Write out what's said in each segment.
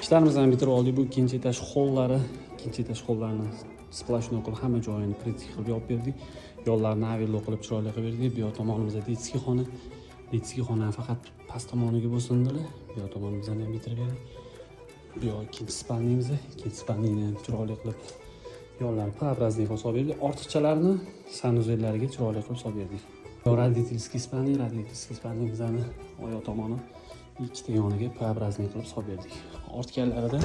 ishlarimizni ham bitirib oldik. Bu ikkinchi etaj hollari, ikkinchi etaj hollarini splashnoy qilib hamma joyini kritik qilib yopib berdik. Yo'llarni avello qilib chiroyli qilib berdik. Bu yoq tomonimizda detskiy xona. Detskiy xona faqat past tomoniga bo'lsindilar. Bu yoq tomonimizni ham bitirib berdik. Bu yoq ikkinchi spalniyamiz, ikkinchi spalniyni ham chiroyli qilib yo'llarni preobrazniy qilib solib berdik. Ortiqchalarni sanuzellariga chiroyli qilib solib berdik. Родительский spalniyamizni oyoq tomoni ikkita yoniga preobrazniy qilib solib berdik. Ortganlarida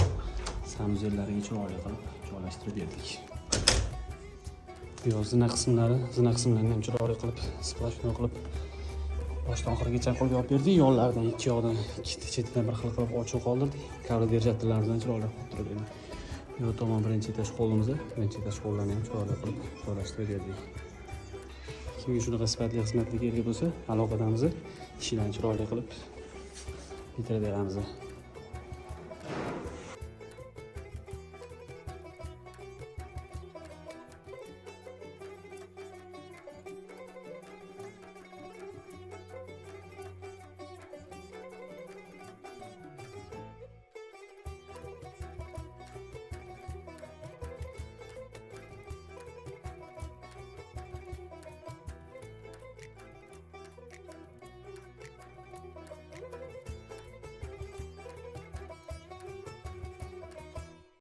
sanuzellariga chiroyli qilib joylashtirib berdik. Bu yoq zina qismlarini ham chiroyli qilib splashnoy qilib boshdan oxirigacha qo'yib yopib berdik. Yo'llardan ikki yoqdan ikkita chetidan bir xil qilib ochiq qoldirdik. Kavladержателlarimizni chiroyli qilib turib berdik. Bu tomon birinchi etaj hollimiz, birinchi etaj hollarni ham chiroyli qilib joylashtirib berdik. Kimga shunaqa sifatli xizmatga kerak bo'lsa, aloqadamiz, ishlarni chiroyli qilib bitirib beramiz.